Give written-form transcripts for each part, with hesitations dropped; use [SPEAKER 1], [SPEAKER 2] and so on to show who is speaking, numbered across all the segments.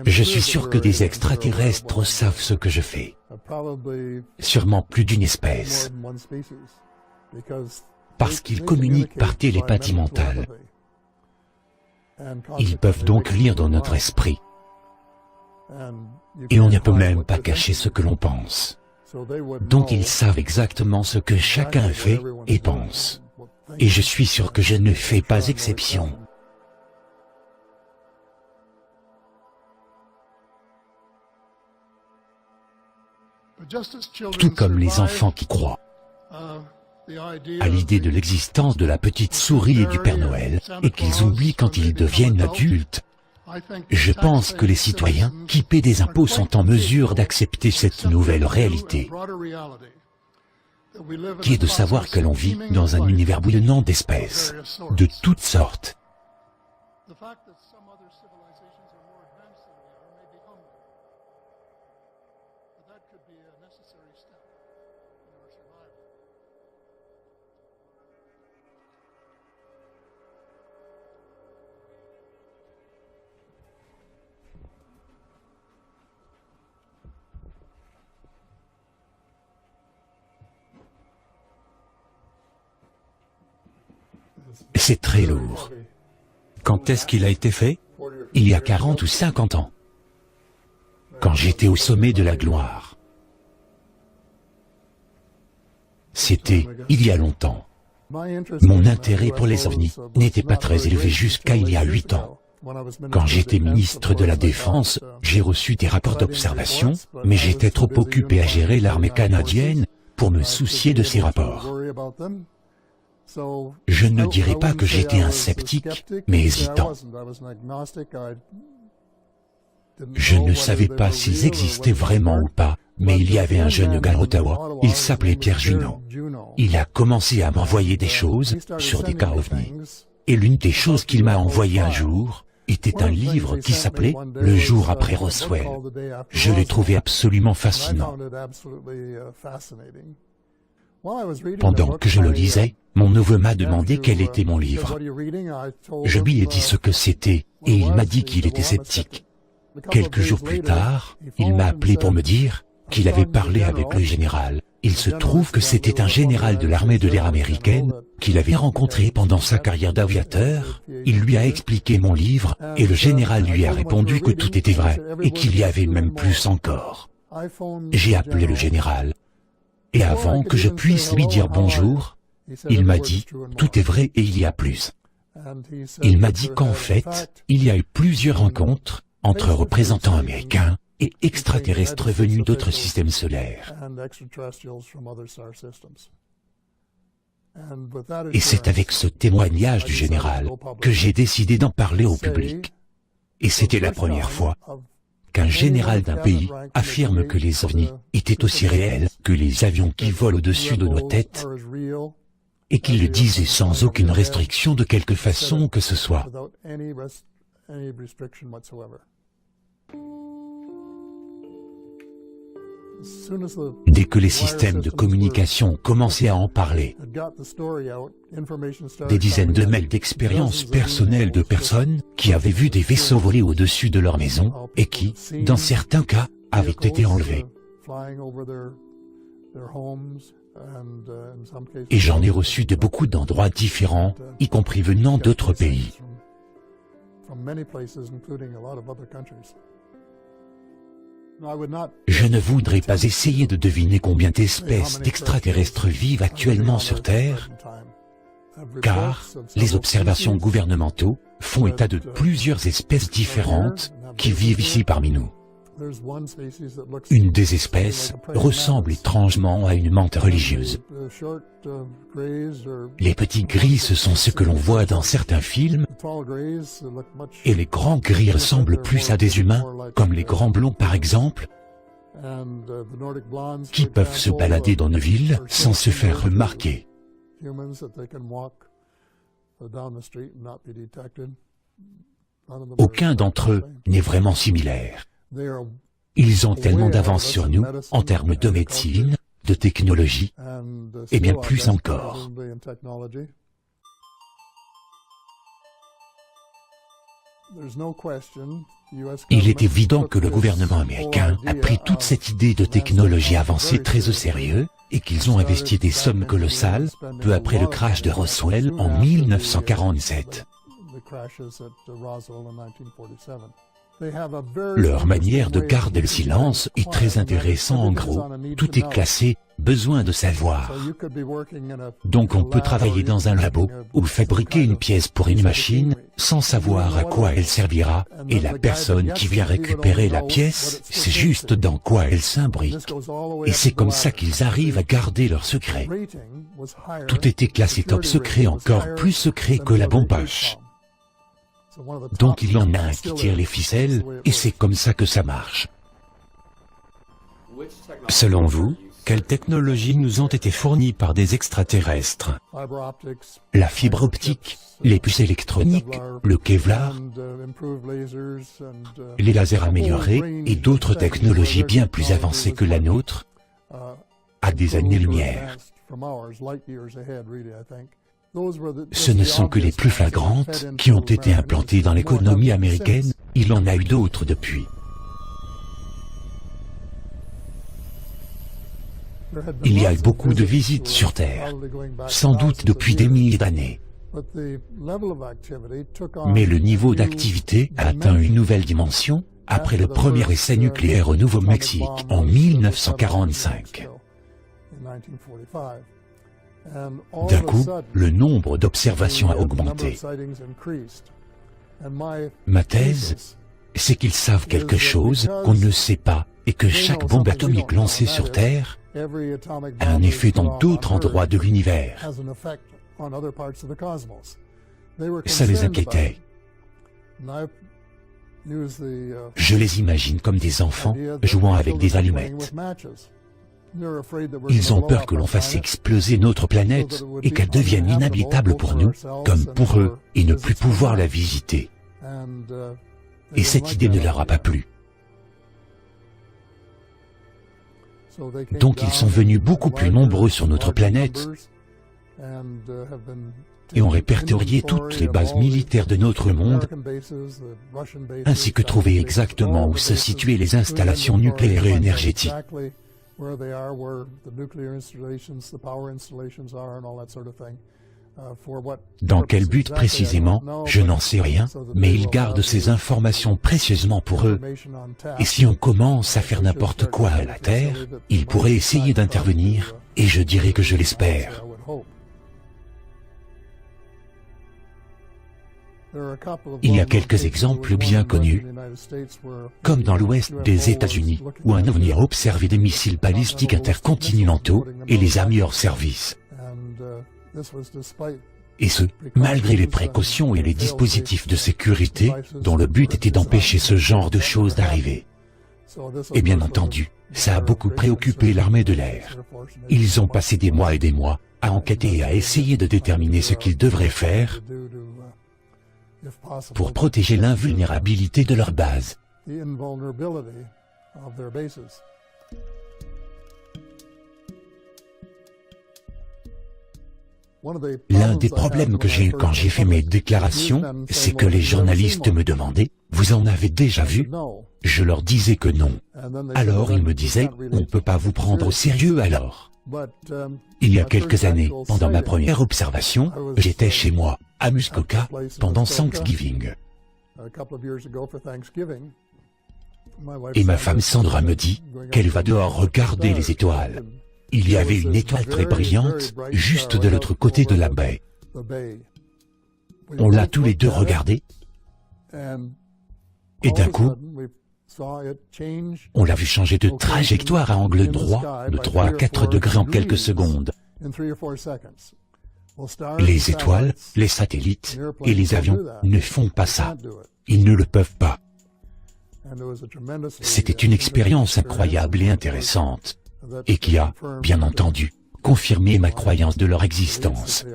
[SPEAKER 1] Je suis sûr que des extraterrestres savent ce que je fais. Sûrement plus d'une espèce. Parce qu'ils communiquent par télépathie mentale. Ils peuvent donc lire dans notre esprit. Et on ne peut même pas cacher ce que l'on pense. Donc ils savent exactement ce que chacun fait et pense. Et je suis sûr que je ne fais pas exception. Tout comme les enfants qui croient à l'idée de l'existence de la petite souris et du Père Noël, et qu'ils oublient quand ils deviennent adultes, je pense que les citoyens qui paient des impôts sont en mesure d'accepter cette nouvelle réalité, qui est de savoir que l'on vit dans un univers bouillonnant d'espèces, de toutes sortes. C'est très lourd. Quand est-ce qu'il a été fait? Il y a 40 ou 50 ans. Quand j'étais au sommet de la gloire. C'était il y a longtemps. Mon intérêt pour les ovnis n'était pas très élevé jusqu'à il y a 8 ans. Quand j'étais ministre de la Défense, j'ai reçu des rapports d'observation, mais j'étais trop occupé à gérer l'armée canadienne pour me soucier de ces rapports. Je ne dirais pas que j'étais un sceptique, mais hésitant. Je ne savais pas s'ils existaient vraiment ou pas, mais il y avait un jeune gars à Ottawa, il s'appelait Pierre Junot. Il a commencé à m'envoyer des choses sur des cas ovnis. Et l'une des choses qu'il m'a envoyé un jour était un livre qui s'appelait « Le jour après Roswell ». Je l'ai trouvé absolument fascinant. Pendant que je le lisais, mon neveu m'a demandé quel était mon livre. Je lui ai dit ce que c'était, et il m'a dit qu'il était sceptique. Quelques jours plus tard, il m'a appelé pour me dire qu'il avait parlé avec le général. Il se trouve que c'était un général de l'armée de l'air américaine qu'il avait rencontré pendant sa carrière d'aviateur. Il lui a expliqué mon livre, et le général lui a répondu que tout était vrai, et qu'il y avait même plus encore. J'ai appelé le général. Et avant que je puisse lui dire bonjour, il m'a dit « Tout est vrai et il y a plus ». Il m'a dit qu'en fait, il y a eu plusieurs rencontres entre représentants américains et extraterrestres venus d'autres systèmes solaires. Et c'est avec ce témoignage du général que j'ai décidé d'en parler au public. Et c'était la première fois qu'un général d'un pays affirme que les ovnis étaient aussi réels que les avions qui volent au-dessus de nos têtes, et qu'il le disait sans aucune restriction de quelque façon que ce soit. Dès que les systèmes de communication ont commencé à en parler, des dizaines de mails d'expériences personnelles de personnes qui avaient vu des vaisseaux voler au-dessus de leur maison et qui, dans certains cas, avaient été enlevés. Et j'en ai reçu de beaucoup d'endroits différents, y compris venant d'autres pays. Je ne voudrais pas essayer de deviner combien d'espèces d'extraterrestres vivent actuellement sur Terre, car les observations gouvernementaux font état de plusieurs espèces différentes qui vivent ici parmi nous. Une des espèces ressemble étrangement à une mante religieuse. Les petits gris, ce sont ceux que l'on voit dans certains films, et les grands gris ressemblent plus à des humains, comme les grands blonds par exemple, qui peuvent se balader dans nos villes sans se faire remarquer. Aucun d'entre eux n'est vraiment similaire. Ils ont tellement d'avance sur nous, en termes de médecine, de technologie, et bien plus encore. Il est évident que le gouvernement américain a pris toute cette idée de technologie avancée très au sérieux, et qu'ils ont investi des sommes colossales, peu après le crash de Roswell en 1947. Leur manière de garder le silence est très intéressante. En gros, tout est classé, besoin de savoir. Donc on peut travailler dans un labo, ou fabriquer une pièce pour une machine, sans savoir à quoi elle servira, et la personne qui vient récupérer la pièce, c'est juste dans quoi elle s'imbrique. Et c'est comme ça qu'ils arrivent à garder leur secret. Tout était classé top secret, encore plus secret que la bombe H. Donc il y en a un qui tire les ficelles, et c'est comme ça que ça marche. Selon vous, quelles technologies nous ont été fournies par des extraterrestres? La fibre optique, les puces électroniques, le Kevlar, les lasers améliorés et d'autres technologies bien plus avancées que la nôtre, à des années-lumière. Ce ne sont que les plus flagrantes qui ont été implantées dans l'économie américaine, il en a eu d'autres depuis. Il y a eu beaucoup de visites sur Terre, sans doute depuis des milliers d'années. Mais le niveau d'activité a atteint une nouvelle dimension après le premier essai nucléaire au Nouveau-Mexique en 1945. D'un coup, le nombre d'observations a augmenté. Ma thèse, c'est qu'ils savent quelque chose qu'on ne sait pas, et que chaque bombe atomique lancée sur Terre a un effet dans d'autres endroits de l'univers. Ça les inquiétait. Je les imagine comme des enfants jouant avec des allumettes. Ils ont peur que l'on fasse exploser notre planète et qu'elle devienne inhabitable pour nous, comme pour eux, et ne plus pouvoir la visiter. Et cette idée ne leur a pas plu. Donc ils sont venus beaucoup plus nombreux sur notre planète et ont répertorié toutes les bases militaires de notre monde, ainsi que trouvé exactement où se situaient les installations nucléaires et énergétiques. Dans quel but précisément, je n'en sais rien, mais ils gardent ces informations précieusement pour eux. Et si on commence à faire n'importe quoi à la Terre, ils pourraient essayer d'intervenir, et je dirais que je l'espère. Il y a quelques exemples bien connus, comme dans l'ouest des États-Unis, où un OVNI a observé des missiles balistiques intercontinentaux et les a mis hors service. Et ce, malgré les précautions et les dispositifs de sécurité, dont le but était d'empêcher ce genre de choses d'arriver. Et bien entendu, ça a beaucoup préoccupé l'armée de l'air. Ils ont passé des mois et des mois à enquêter et à essayer de déterminer ce qu'ils devraient faire pour protéger l'invulnérabilité de leur base. L'un des problèmes que j'ai eu quand j'ai fait mes déclarations, c'est que les journalistes me demandaient « Vous en avez déjà vu ?» Je leur disais que non. Alors ils me disaient « On ne peut pas vous prendre au sérieux alors ?» Il y a quelques années, pendant ma première observation, j'étais chez moi, à Muskoka, pendant Thanksgiving. Et ma femme Sandra me dit qu'elle va dehors regarder les étoiles. Il y avait une étoile très brillante, juste de l'autre côté de la baie. On l'a tous les deux regardée, et d'un coup, On l'a vu changer de trajectoire à angle droit de 3 à 4 degrés en quelques secondes. Les étoiles, les satellites et les avions ne font pas ça. Ils ne le peuvent pas. C'était une expérience incroyable et intéressante, et qui a, bien entendu, confirmé ma croyance de leur existence.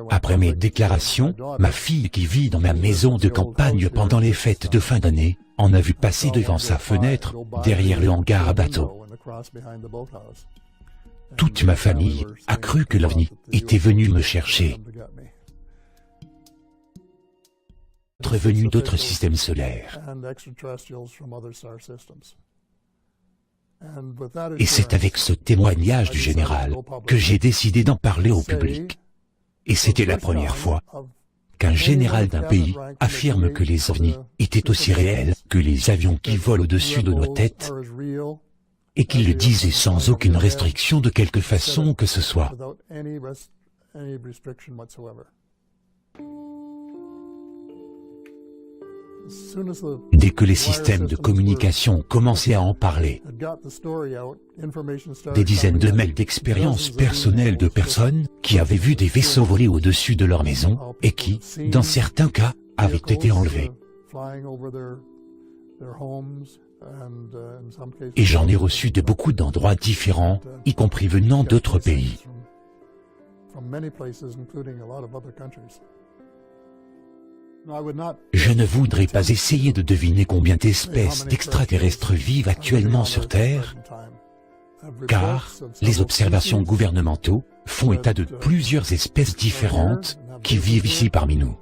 [SPEAKER 1] Après mes déclarations, ma fille qui vit dans ma maison de campagne pendant les fêtes de fin d'année, en a vu passer devant sa fenêtre, derrière le hangar à bateau. Toute ma famille a cru que l'OVNI était venu me chercher. Venu d'autres systèmes solaires. Et c'est avec ce témoignage du général que j'ai décidé d'en parler au public. Et c'était la première fois qu'un général d'un pays affirme que les ovnis étaient aussi réels que les avions qui volent au-dessus de nos têtes, et qu'il le disait sans aucune restriction de quelque façon que ce soit. Dès que les systèmes de communication ont commencé à en parler, des dizaines de mails d'expériences personnelles de personnes qui avaient vu des vaisseaux voler au-dessus de leur maison et qui, dans certains cas, avaient été enlevés. Et j'en ai reçu de beaucoup d'endroits différents, y compris venant d'autres pays. Je ne voudrais pas essayer de deviner combien d'espèces d'extraterrestres vivent actuellement sur Terre, car les observations gouvernementaux font état de plusieurs espèces différentes qui vivent ici parmi nous.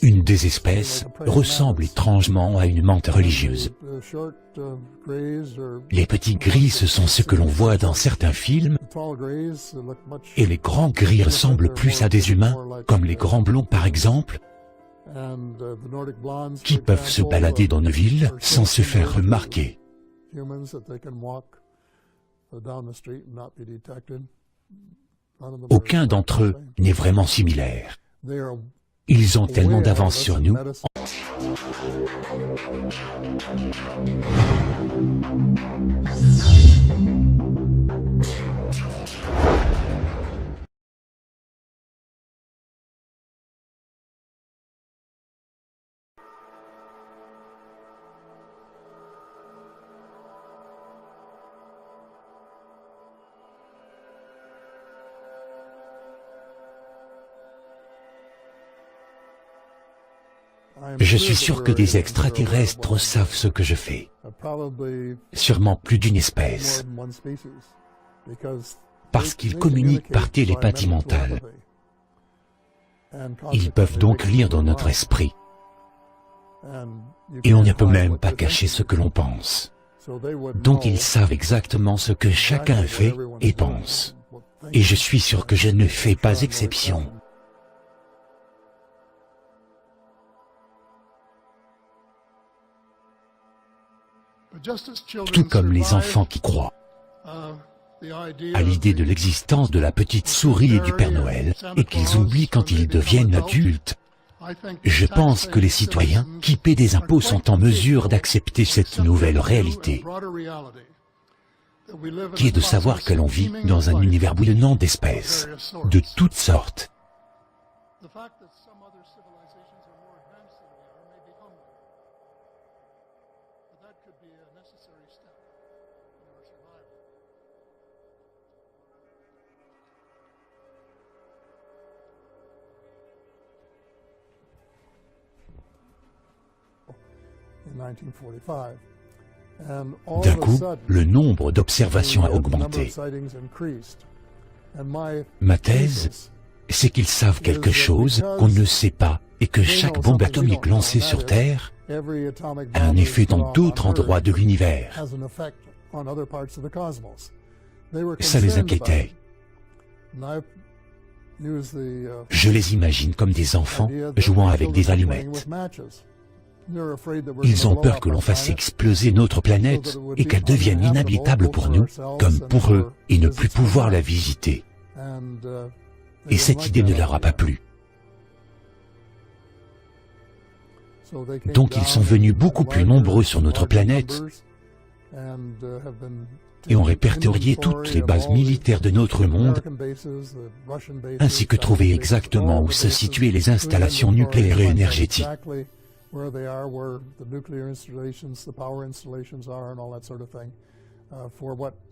[SPEAKER 1] Une des espèces ressemble étrangement à une menthe religieuse. Les petits gris, ce sont ceux que l'on voit dans certains films, et les grands gris ressemblent plus à des humains, comme les grands blonds par exemple, qui peuvent se balader dans nos villes sans se faire remarquer. Aucun d'entre eux n'est vraiment similaire. Ils ont tellement d'avance sur nous. Je suis sûr que des extraterrestres savent ce que je fais. Sûrement plus d'une espèce. Parce qu'ils communiquent par télépathie mentale. Ils peuvent donc lire dans notre esprit. Et on ne peut même pas cacher ce que l'on pense. Donc ils savent exactement ce que chacun fait et pense. Et je suis sûr que je ne fais pas exception. Tout comme les enfants qui croient à l'idée de l'existence de la petite souris et du Père Noël, et qu'ils oublient quand ils deviennent adultes, je pense que les citoyens qui paient des impôts sont en mesure d'accepter cette nouvelle réalité, qui est de savoir que l'on vit dans un univers bouillonnant d'espèces, de toutes sortes. D'un coup, le nombre d'observations a augmenté. Ma thèse, c'est qu'ils savent quelque chose qu'on ne sait pas et que chaque bombe atomique lancée sur Terre a un effet dans d'autres endroits de l'univers. Ça les inquiétait. Je les imagine comme des enfants jouant avec des allumettes. Ils ont peur que l'on fasse exploser notre planète et qu'elle devienne inhabitable pour nous, comme pour eux, et ne plus pouvoir la visiter. Et cette idée ne leur a pas plu. Donc ils sont venus beaucoup plus nombreux sur notre planète et ont répertorié toutes les bases militaires de notre monde, ainsi que trouvé exactement où se situaient les installations nucléaires et énergétiques.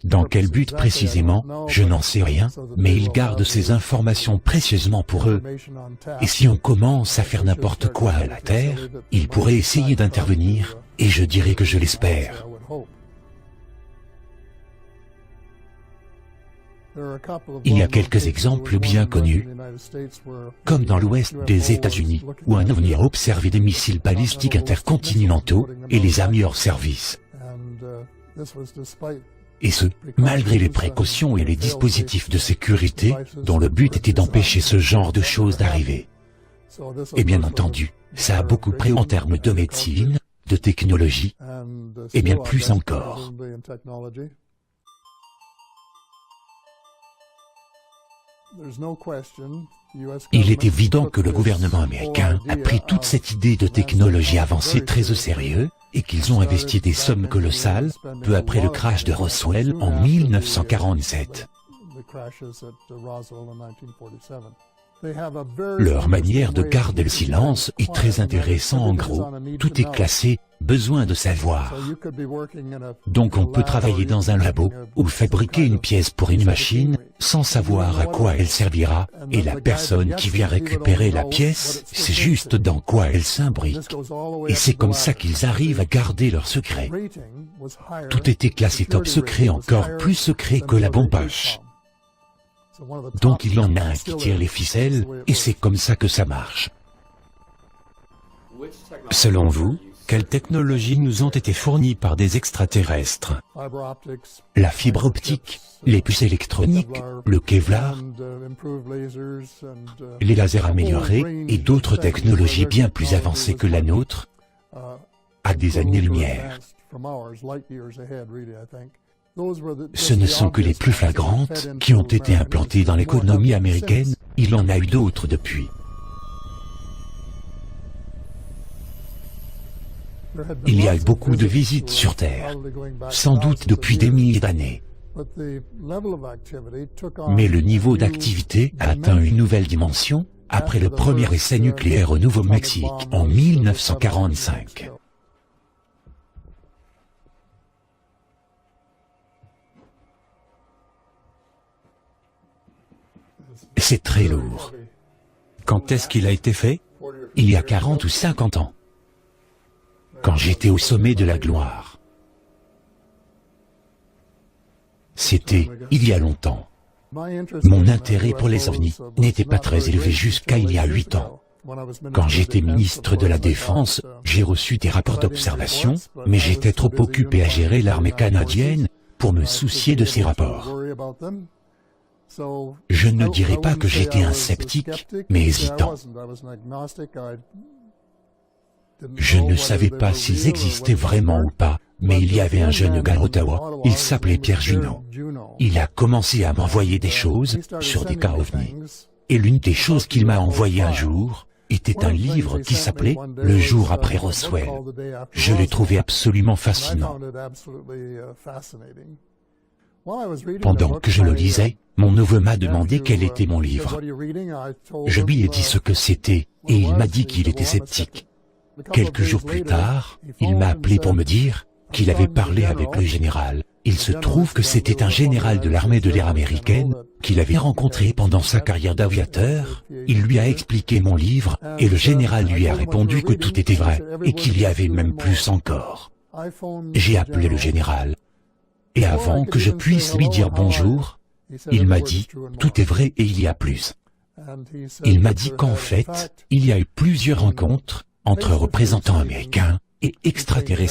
[SPEAKER 1] Dans quel but précisément, je n'en sais rien, mais ils gardent ces informations précieusement pour eux. Et si on commence à faire n'importe quoi à la Terre, ils pourraient essayer d'intervenir, et je dirais que je l'espère. Il y a quelques exemples bien connus, comme dans l'ouest des États-Unis, où un ovni a observé des missiles balistiques intercontinentaux et les a mis hors service. Et ce, malgré les précautions et les dispositifs de sécurité, dont le but était d'empêcher ce genre de choses d'arriver. Et bien entendu, ça a beaucoup pris en termes de médecine, de technologie, et bien plus encore. Il est évident que le gouvernement américain a pris toute cette idée de technologie avancée très au sérieux et qu'ils ont investi des sommes colossales peu après le crash de Roswell en 1947. Leur manière de garder le silence est très intéressante. En gros, tout est classé, besoin de savoir. Donc on peut travailler dans un labo ou fabriquer une pièce pour une machine sans savoir à quoi elle servira, et la personne qui vient récupérer la pièce sait juste dans quoi elle s'imbrique. Et c'est comme ça qu'ils arrivent à garder leur secret. Tout était classé top secret, encore plus secret que la bombe H. Donc il en a un qui tire les ficelles, et c'est comme ça que ça marche. Selon vous, quelles technologies nous ont été fournies par des extraterrestres? La fibre optique, les puces électroniques, le Kevlar, les lasers améliorés et d'autres technologies bien plus avancées que la nôtre, à des années-lumière. Ce ne sont que les plus flagrantes qui ont été implantées dans l'économie américaine, il en a eu d'autres depuis. Il y a eu beaucoup de visites sur Terre, sans doute depuis des milliers d'années. Mais le niveau d'activité a atteint une nouvelle dimension après le premier essai nucléaire au Nouveau-Mexique en 1945. C'est très lourd. Quand est-ce qu'il a été fait? Il y a 40 ou 50 ans. Quand j'étais au sommet de la gloire. C'était il y a longtemps. Mon intérêt pour les ovnis n'était pas très élevé jusqu'à il y a 8 ans. Quand j'étais ministre de la Défense, j'ai reçu des rapports d'observation, mais j'étais trop occupé à gérer l'armée canadienne pour me soucier de ces rapports. Je ne dirais pas que j'étais un sceptique, mais hésitant. Je ne savais pas s'ils existaient vraiment ou pas, mais il y avait un jeune gars à Ottawa, il s'appelait Pierre Junot. Il a commencé à m'envoyer des choses sur des cas ovnis. Et l'une des choses qu'il m'a envoyé un jour était un livre qui s'appelait « Le jour après Roswell ». Je l'ai trouvé absolument fascinant. Pendant que je le lisais, mon neveu m'a demandé quel était mon livre. Je lui ai dit ce que c'était, et il m'a dit qu'il était sceptique. Quelques jours plus tard, il m'a appelé pour me dire qu'il avait parlé avec le général. Il se trouve que c'était un général de l'armée de l'air américaine qu'il avait rencontré pendant sa carrière d'aviateur. Il lui a expliqué mon livre, et le général lui a répondu que tout était vrai, et qu'il y avait même plus encore. J'ai appelé le général. Et avant que je puisse lui dire bonjour, il m'a dit « Tout est vrai et il y a plus ». Il m'a dit qu'en fait, il y a eu plusieurs rencontres entre représentants américains et extraterrestres